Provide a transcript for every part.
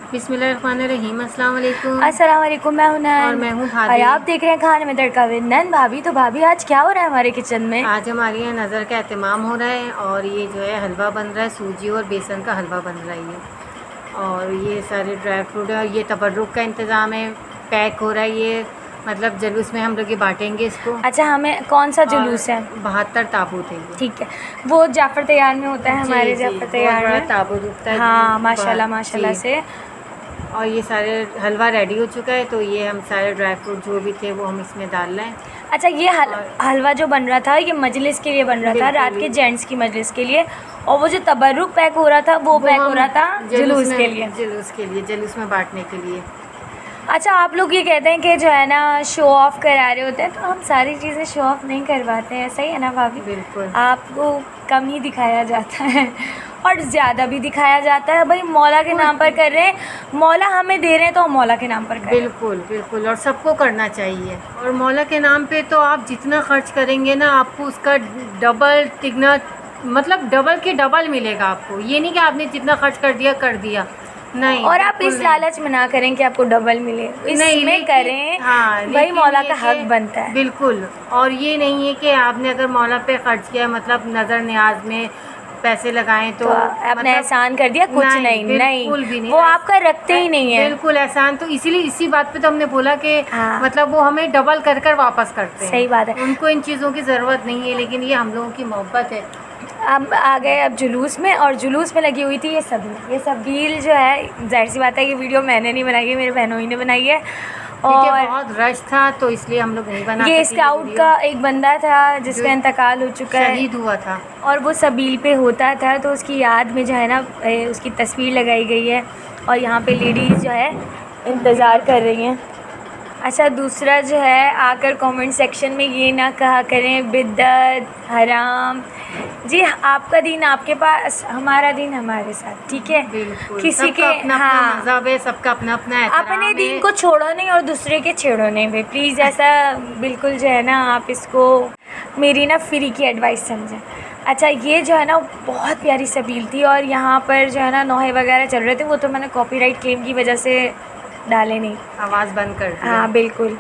बिस्मिल्लाहिर्रहमानिर्रहीम। अस्सलाम वालेकुम। अस्सलाम वालेकुम। मैं हूं नैन और मैं हूँ भाभी। आप देख रहे हैं खाने में तड़का विद नैन। भाभी, तो भाभी आज क्या हो रहा है हमारे किचन में? आज हमारे यहाँ नज़र का एहतमाम हो रहा है और ये जो है हलवा बन रहा है, सूजी और बेसन का हलवा बन रहा है ये। और ये सारे ड्राई फ्रूट है और ये तबर्रुक का इंतज़ाम है, पैक हो रहा है ये, मतलब जुलूस में हम लोग ये बांटेंगे इसको। अच्छा, हमें कौन सा जुलूस है? 72 ताबूत है ये। ठीक है, वो जाफ़र तैयार में होता है, हमारे जी, जाफ़र बहुत तैयार बड़ा में। ताबूत उठता है। हाँ, माशाल्लाह माशाल्लाह जी। से। और ये सारे हलवा रेडी हो चुका है, तो ये हम सारे ड्राई फ्रूट जो भी थे वो हम इसमें डाल रहे हैं। अच्छा, ये हलवा जो बन रहा था ये मजलिस के लिए बन रहा था, रात के बिल्कुल। जेंट्स की मजलिस के लिए। और वो जो तबर्रुक पैक हो रहा था वो पैक हो रहा था जुलूस के लिए। जुलूस में बांटने के लिए। अच्छा, आप लोग ये कहते हैं कि जो है ना शो ऑफ़ करा रहे होते हैं, तो हम सारी चीज़ें शो ऑफ़ नहीं करवाते हैं, सही है ना भाभी? बिल्कुल। आपको कम ही दिखाया जाता है और ज़्यादा भी दिखाया जाता है। भाई मौला के नाम पर कर रहे हैं, मौला हमें दे रहे हैं तो हम मौला के नाम पर कर रहे हैं। बिल्कुल बिल्कुल, और सबको करना चाहिए। और मौला के नाम पे तो आप जितना खर्च करेंगे ना, आपको उसका डबल तिगना, मतलब डबल के डबल मिलेगा आपको। ये नहीं कि आपने जितना खर्च कर दिया, नहीं। और आप इस नहीं। लालच में ना करें कि आपको डबल मिले, इसमें करें। हाँ, भाई मौला का हक कि बनता है। बिल्कुल। और ये नहीं है कि आपने अगर मौला पे खर्च किया, मतलब नज़र न्याज में पैसे लगाएं तो आपने मतलब एहसान कर दिया, कुछ नहीं बिल्कुल भी नहीं, वो आपका रखते ही नहीं है। बिल्कुल एहसान। तो इसीलिए इसी बात पे तो हमने बोला कि हाँ, मतलब वो हमें डबल कर कर वापस करते हैं। सही बात है। उनको इन चीज़ों की ज़रूरत नहीं है, लेकिन ये हम लोगों की मोहब्बत है। अब आ गए अब जुलूस में, और जुलूस में लगी हुई थी ये सबील जो है, जाहिर सी बात है ये वीडियो मैंने नहीं बनाई है, मेरे बहनों ही ने बनाई है। और बहुत रश था तो इसलिए हम लोग नहीं बना ये सके स्काउट का एक बंदा था जिसका इंतकाल हो चुका है, शहीद हुआ था। और वो सबील पे होता था, तो उसकी याद में जो है ना उसकी तस्वीर लगाई गई है। और यहाँ पे लेडीज़ जो है इंतज़ार कर रही हैं। अच्छा, दूसरा जो है, आकर कमेंट सेक्शन में ये ना कहा करें बिद्दत हराम। जी, आपका दिन आपके पास, हमारा दिन हमारे साथ, ठीक है? बिल्कुल, किसी के अपना हाँ, मज़हब है, सबका अपना अपना अपने दिन को छोड़ो नहीं और दूसरे के छेड़ो नहीं भाई, प्लीज़। ऐसा बिल्कुल जो है ना, आप इसको मेरी ना फ्री की एडवाइस समझें। अच्छा, ये जो है ना बहुत प्यारी सबील थी, और यहाँ पर जो है ना नोहे वगैरह चल रहे थे, वो तो मैंने कॉपीराइट क्लेम की वजह से डाले नहीं, आवाज़ बंद कर दिया। हाँ बिल्कुल।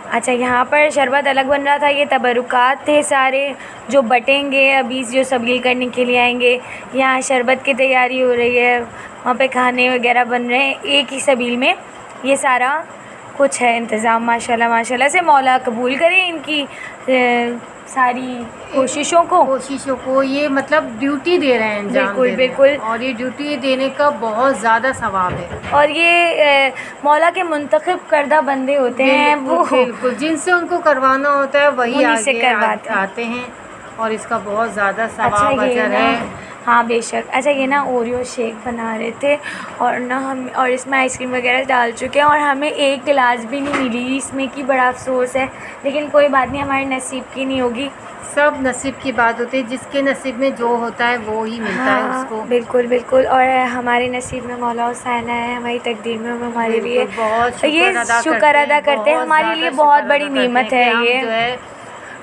अच्छा, यहाँ पर शरबत अलग बन रहा था, ये तबरुकात थे सारे जो बटेंगे अभी जो सबील करने के लिए आएंगे। यहाँ शरबत की तैयारी हो रही है, वहाँ पे खाने वगैरह बन रहे हैं, एक ही सबील में ये सारा कुछ है इंतज़ाम। माशाल्लाह माशाल्लाह से, मौला कबूल करें इनकी सारी कोशिशों को। ये मतलब ड्यूटी दे रहे हैं, अंजाम बिल्कुल दे रहे हैं। बिल्कुल। और ये ड्यूटी देने का बहुत ज़्यादा सवाब है। और ये मौला के मुंतखब करदा बंदे होते हैं, वो बिल्कुल जिनसे उनको करवाना होता है वही उन्हीं से आगे करवाते हैं। आते हैं, और इसका बहुत ज़्यादा अच्छा, सवाब ये अजर ना, है। हाँ बेशक। अच्छा, ये ना ओरियो शेक बना रहे थे, और ना हम और इसमें आइसक्रीम वगैरह डाल चुके हैं, और हमें एक गिलास भी नहीं मिली इसमें, की बड़ा अफसोस है। लेकिन कोई बात नहीं, हमारे नसीब की नहीं होगी। सब नसीब की बात होती है, जिसके नसीब में जो होता है वो ही मिलता है उसको। बिल्कुल बिल्कुल। और हमारे नसीब में मौला हुसैन है, हमारी तकदीर में हमारे लिए बहुत ये शुक्र अदा करते हैं, हमारे लिए बहुत बड़ी नेमत है ये, जो है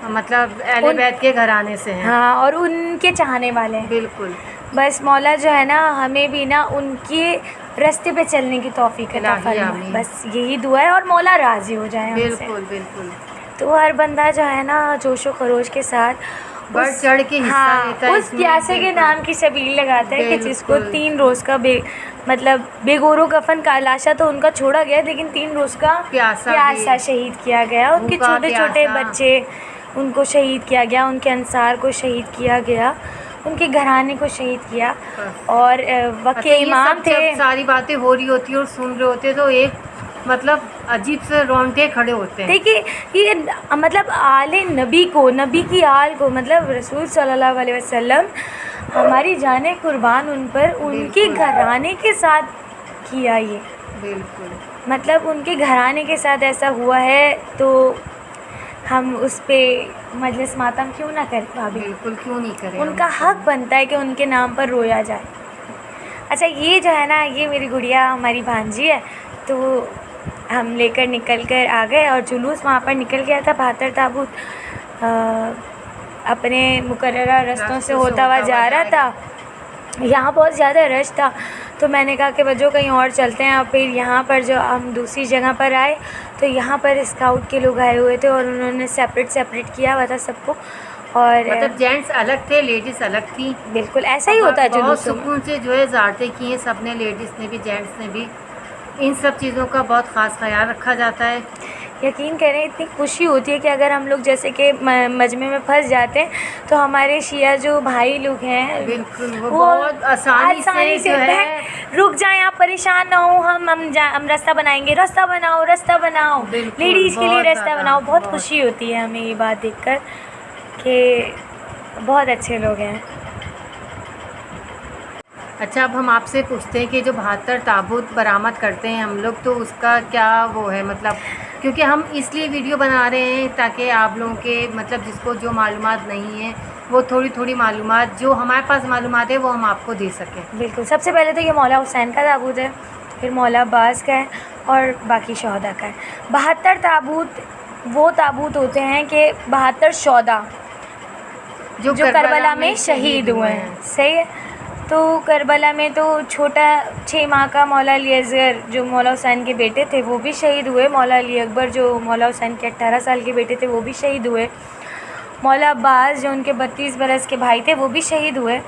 मतलब अहले बैत के घराने से हैं। हाँ, और उनके चाहने वाले हैं। बिल्कुल। बस मौला जो है ना हमें भी ना उनके रास्ते पे चलने की तौफीक अता फरमाए, बस यही दुआ है, और मौला राज़ी हो जाए हमसे। बिल्कुल बिल्कुल। तो हर बंदा जो है ना जोशो खरोश के साथ बढ़ चढ़ के हिस्सा लेता है, उस प्यासे के नाम की सबील लगाता है कि जिसको 3 रोज़ का मतलब बेगोरो कफन का लाशा तो उनका छोड़ा गया, लेकिन 3 रोज़ का प्यासा शहीद किया गया। उनके छोटे छोटे बच्चे, उनको शहीद किया गया, उनके अंसार को शहीद किया गया, उनके घराने को शहीद किया। और वक़े इमाम थे। सारी बातें हो रही होती है और सुन रहे होते तो एक मतलब अजीब से रोंगटे खड़े होते हैं। देखिए, ये मतलब आले नबी को, नबी की आल को, मतलब रसूल सल्लल्लाहु अलैहि वसल्लम, हमारी जाने कुर्बान उन पर, उनके घराने के साथ किया ये। बिल्कुल, मतलब उनके घराने के साथ ऐसा हुआ है, तो हम उस पर मजलिस मातम क्यों ना करें भाभी? बिल्कुल, क्यों नहीं करें। उनका हक बनता है कि उनके नाम पर रोया जाए। अच्छा, ये जो है ना, ये मेरी गुड़िया हमारी भांजी है, तो हम लेकर निकल कर आ गए, और जुलूस वहाँ पर निकल गया था। 72 ताबूत अपने मुकर्ररा रास्तों से होता हुआ जा रहा था। यहाँ बहुत ज़्यादा रश था, तो मैंने कहा कि बच्चों कहीं और चलते हैं। और फिर यहाँ पर जो हम दूसरी जगह पर आए तो यहाँ पर स्काउट के लोग आए हुए थे और उन्होंने सेपरेट किया हुआ था सबको। और मतलब जेंट्स अलग थे, लेडीज़ अलग थी। बिल्कुल ऐसा ही होता है बहुत जुलूसों में। सुकून से जो है ज़्यारतें की हैं सब ने, लेडीज़ ने भी जेंट्स ने भी। इन सब चीज़ों का बहुत ख़ास ख्याल रखा जाता है। यकीन करें इतनी खुशी होती है कि अगर हम लोग जैसे कि मजमे में फंस जाते हैं तो हमारे शिया जो भाई लोग हैं बिल्कुल वो बहुत आसानी से जो है रुक जाएं, आप परेशान ना हो, हम रास्ता बनाएंगे, रास्ता बनाओ लेडीज़ के लिए रास्ता बनाओ। बहुत खुशी होती है हमें ये बात देखकर कि बहुत अच्छे लोग हैं। अच्छा, अब हम आपसे पूछते हैं कि जो 72 ताबूत बरामद करते हैं हम लोग, तो उसका क्या वो है, मतलब क्योंकि हम इसलिए वीडियो बना रहे हैं ताकि आप लोगों के मतलब जिसको जो मालूमात नहीं है वो थोड़ी थोड़ी मालूमात जो हमारे पास मालूमात है वो हम आपको दे सकें। बिल्कुल। सबसे पहले तो ये मौला हुसैन का ताबूत है, फिर मौला अब्बास का है और बाकी शहदा का है। 72 ताबूत वो ताबूत होते हैं कि 72 शहदा जो करबला में शहीद हुए हैं। सही है। तो करबला में तो छोटा 6 माह का मौला अली असगर जो मौला हुसैन के बेटे थे वो भी शहीद हुए। मौला अली अकबर जो मौला हुसैन के 18 साल के बेटे थे वो भी शहीद हुए। मौला अब्बास जो उनके 32 बरस के भाई थे वो भी शहीद हुए।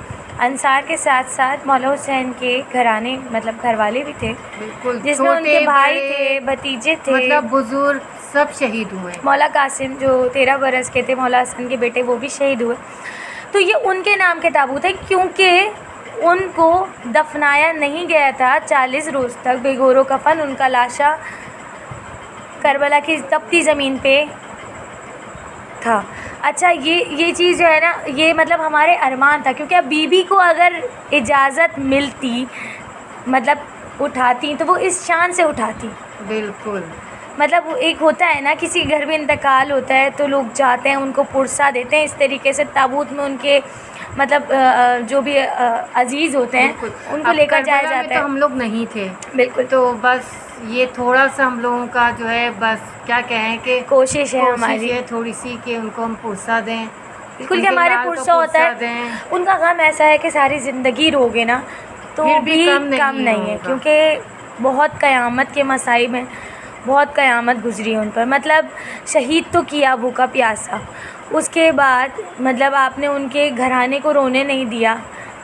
अंसार के साथ साथ मौला हुसैन के घराने मतलब घरवाले भी थे, बिल्कुल, जिसमें उनके भाई थे, भतीजे थे, मतलब बुजुर्ग सब शहीद हुए। मौला कासिम जो 13 बरस के थे मौला हसन के बेटे वो भी शहीद हुए। तो ये उनके नाम के ताबूत है क्योंकि उनको दफनाया नहीं गया था 40 रोज़ तक बेगोरो कफन। उनका लाशा करबला की तपती ज़मीन पे था। अच्छा, ये चीज़ जो है ना, ये मतलब हमारे अरमान था क्योंकि अब बीबी को अगर इजाज़त मिलती मतलब उठाती तो वो इस शान से उठाती। बिल्कुल, मतलब एक होता है ना किसी घर में इंतकाल होता है तो लोग जाते हैं उनको पुरसा देते हैं, इस तरीके से ताबूत में उनके मतलब जो भी अजीज़ होते हैं उनको लेकर जाया जाता है। तो हम लोग नहीं थे। बिल्कुल। तो बस ये थोड़ा सा हम लोगों का जो है बस क्या कहें कि कोशिश है हमारी है थोड़ी सी कि उनको हम पुरसा दें। बिल्कुल कि हमारे पुरसा होता है। उनका गम ऐसा है कि सारी ज़िंदगी रोगे ना तो भी कम नहीं है क्योंकि बहुत क़यामत के मसाइब हैं, बहुत क़यामत गुजरी उन पर। मतलब शहीद तो किया भूखा प्यासा, उसके बाद मतलब आपने उनके घराने को रोने नहीं दिया।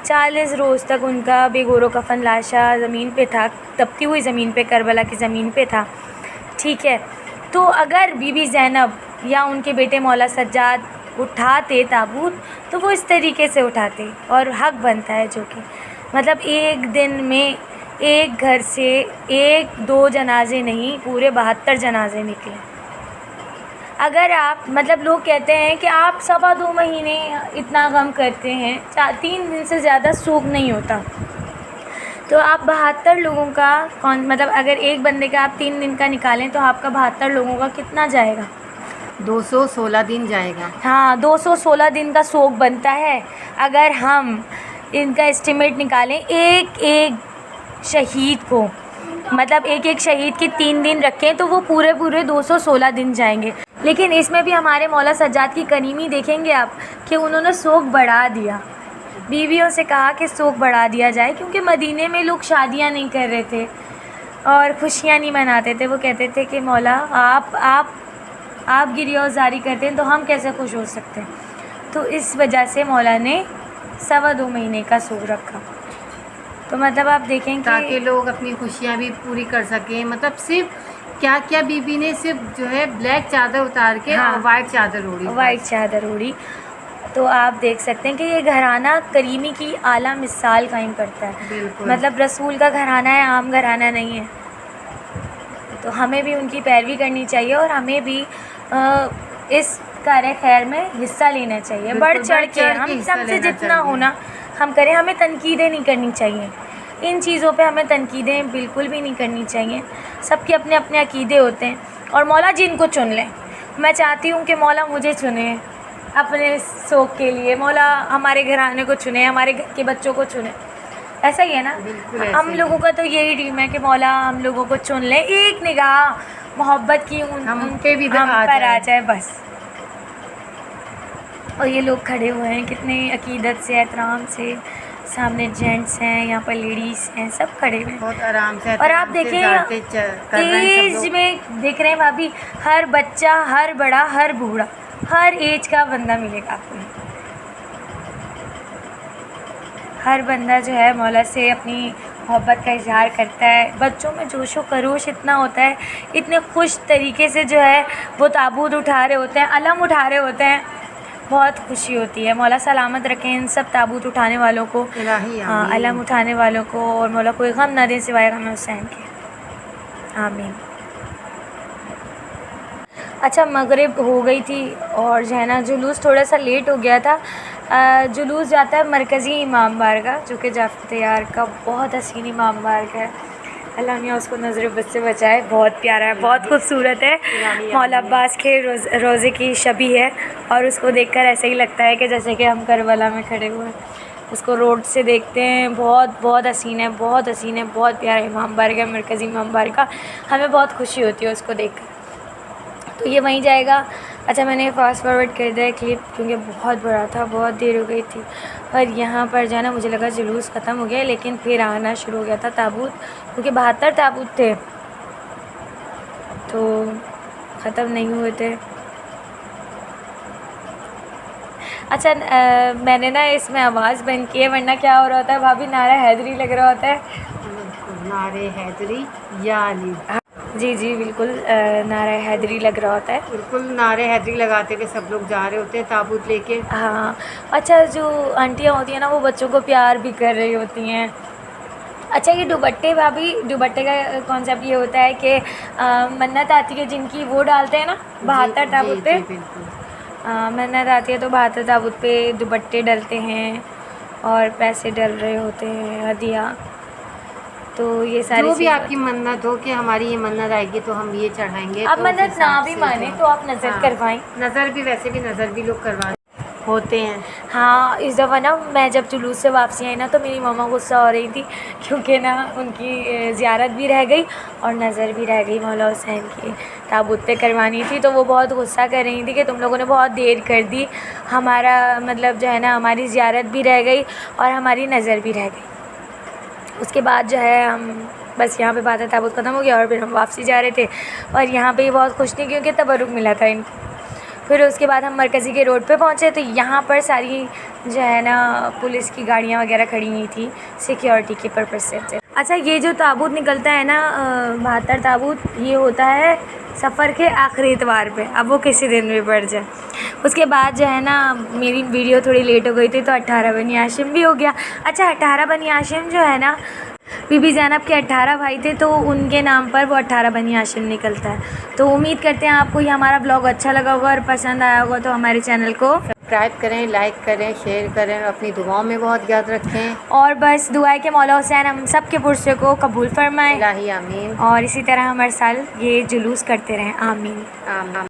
40 रोज़ तक उनका बेगोरो कफन लाशा ज़मीन पे था, तपती हुई ज़मीन पे, करबला की ज़मीन पे था। ठीक है। तो अगर बीबी ज़ैनब या उनके बेटे मौला सज्जाद उठाते ताबूत तो वो इस तरीके से उठाते और हक बनता है जो कि मतलब एक दिन में एक घर से 1-2 जनाजे नहीं पूरे 72 जनाजे निकले। अगर आप मतलब लोग कहते हैं कि आप 2.25 महीने इतना गम करते हैं, 3 दिन से ज़्यादा सूख नहीं होता, तो आप 72 लोगों का मतलब अगर एक बंदे का आप 3 दिन का निकालें तो आपका 72 लोगों का कितना जाएगा? 216 दिन जाएगा। हाँ, 216 दिन का शोक बनता है। अगर हम इनका एस्टिमेट निकालें एक एक शहीद को, मतलब एक एक शहीद के 3 दिन रखें तो वो पूरे 216 दिन जाएंगे। लेकिन इसमें भी हमारे मौला सज्जाद की करीमी देखेंगे आप कि उन्होंने शोक बढ़ा दिया। बीवियों से कहा कि शोक बढ़ा दिया जाए क्योंकि मदीने में लोग शादियां नहीं कर रहे थे और खुशियां नहीं मनाते थे। वो कहते थे कि मौला आप गिरियाज़ारी करते हैं तो हम कैसे खुश हो सकते हैं। तो इस वजह से मौला ने 2.25 महीने का शोक रखा। तो मतलब आप देखें ताकि लोग अपनी खुशियाँ भी पूरी कर सकें। मतलब सिर्फ क्या बीबी ने सिर्फ जो है ब्लैक चादर उतार के हाँ, और वाइट चादर ओढ़ी। तो आप देख सकते हैं कि ये घराना करीमी की आला मिसाल कायम करता है। मतलब रसूल का घराना है, आम घराना नहीं है। तो हमें भी उनकी पैरवी करनी चाहिए और हमें भी इस कार्य खैर में हिस्सा लेना चाहिए। बढ़ चढ़ के हम सबसे जितना होना हम करें। हमें तनकीदें नहीं करनी चाहिए, इन चीज़ों पे हमें तनकीदें बिल्कुल भी नहीं करनी चाहिए। सबके अपने अपने अकीदे होते हैं और मौला जिनको चुन लें। मैं चाहती हूँ कि मौला मुझे चुने अपने शौक़ के लिए, मौला हमारे घराने को चुने, हमारे घर के बच्चों को चुने। ऐसा ही है ना, हम लोगों का तो यही ड्रीम है कि मौला हम लोगों को चुन ले, एक निगाह मोहब्बत की उन पे भी हम पर आ जाए बस। और ये लोग खड़े हुए हैं कितने अकीदत से, एहतराम से, सामने जेंट्स हैं, यहाँ पर लेडीज़ हैं, सब खड़े हुए हैं। बहुत आराम से और आप देखिए कर रहे हैं सब एज लोग। में देख रहे हैं भाभी, हर बच्चा, हर बड़ा, हर बूढ़ा, हर एज का बंदा मिलेगा आपको। हर बंदा जो है मौला से अपनी मोहब्बत का इजहार करता है। बच्चों में जोशो खरोश इतना होता है, इतने खुश तरीके से जो है वो ताबूत उठा रहे होते हैं, अलम उठा रहे होते हैं, बहुत खुशी होती है। मौला सलामत रखें इन सब ताबूत उठाने वालों को, इलाही हाँ, आमीन। अलम उठाने वालों को, और मौला कोई गम ना दे सिवाय गम हुसैन के। आमीन। अच्छा, मगरिब हो गई थी और जो है ना जुलूस थोड़ा सा लेट हो गया था। जुलूस जाता है मरकज़ी इमाम बारगाह, जो कि जाफ़र तैयार का बहुत हसीन इमाम बारगाह है। अल्लाह मियाँ उसको नज़र बद से बचाए। बहुत प्यारा है, बहुत खूबसूरत है। मौला अब्बास के रोज़े की शबी है और उसको देखकर ऐसे ही लगता है कि जैसे कि हम करबला में खड़े हुए हैं। उसको रोड से देखते हैं, बहुत बहुत हसीन है, बहुत हसीन है, बहुत प्यारा इमाम बारगाह, मरकज़ी इमाम बारगाह। हमें बहुत खुशी होती है उसको देखकर। तो ये वहीं जाएगा। अच्छा, मैंने फास्ट फॉरवर्ड कर दिया क्लिप क्योंकि बहुत बड़ा था, बहुत देर हो गई थी। और यहाँ पर जो है ना मुझे लगा जुलूस ख़त्म हो गया, लेकिन फिर आना शुरू हो गया था ताबूत, क्योंकि 72 ताबूत थे तो ख़त्म नहीं हुए थे। अच्छा, मैंने ना इसमें आवाज़ बंद की है, वरना क्या हो रहा होता है भाभी, नारा हैदरी लग रहा होता है। नारे हैदरी या अली। जी जी बिल्कुल, नारा हैदरी लग रहा होता है। बिल्कुल नारे हैदरी लगाते हुए सब लोग जा रहे होते हैं ताबूत लेके। हाँ, अच्छा, जो आंटियाँ होती हैं ना वो बच्चों को प्यार भी कर रही होती हैं। अच्छा, ये दुपट्टे भाभी, दुपट्टे का कॉन्सेप्ट ये होता है कि मन्नत आती है जिनकी, वो डालते हैं ना 72 ताबूत पे। मन्नत आती है तो 72 ताबूत पे दुपट्टे डलते हैं और पैसे डल रहे होते हैं, हदिया। तो ये सारी जो भी आपकी मन्नत हो कि हमारी ये मन्नत आएगी तो हम ये चढ़ाएंगे। आप तो मन्नत ना भी माने तो आप नज़र करवाएं। नज़र भी, वैसे भी नज़र भी लोग करवा होते हैं। हाँ, इस दफ़ा ना मैं जब जुलूस से वापसी आई ना तो मेरी मम्मा गुस्सा हो रही थी, क्योंकि ना उनकी ज़ियारत भी रह गई और नज़र भी रह गई मौला हुसैन की ताबूत पे करवानी थी। तो वो बहुत गुस्सा कर रही थी कि तुम लोगों ने बहुत देर कर दी, हमारा मतलब जो है ना हमारी ज़ियारत भी रह गई और हमारी नज़र भी रह गई। उसके बाद जो है हम बस यहाँ पे बात ताबूत ख़त्म हो गया और फिर हम वापसी जा रहे थे और यहाँ पे बहुत खुश थी क्योंकि तबरुक मिला था इनको। फिर उसके बाद हम मरकज़ी के रोड पे पहुँचे तो यहाँ पर सारी जो है ना पुलिस की गाड़ियाँ वगैरह खड़ी हुई थी सिक्योरिटी के पर्पज़ से। अच्छा, ये जो ताबूत निकलता है ना 72 ताबूत, ये होता है सफ़र के आखिरी इतवार पे, अब वो किसी दिन भी पड़ जाए। उसके बाद जो है ना मेरी वीडियो थोड़ी लेट हो गई थी तो 18 बनी हाशिम भी हो गया। अच्छा, 18 बनी हाशिम जो है ना, बीबी ज़ैनब के 18 भाई थे तो उनके नाम पर वो 18 बनी हाशिम निकलता है। तो उम्मीद करते हैं आपको ये हमारा ब्लॉग अच्छा लगा होगा और पसंद आया होगा। तो हमारे चैनल को सब्सक्राइब करें, लाइक करें, शेयर करें, अपनी दुआओं में बहुत याद रखें। और बस दुआ है कि मौला हुसैन हम सब के पुरसे को कबूल फरमाए। इलाही आमीन। और इसी तरह हम हर साल ये जुलूस करते रहें। आमीन। आमीन।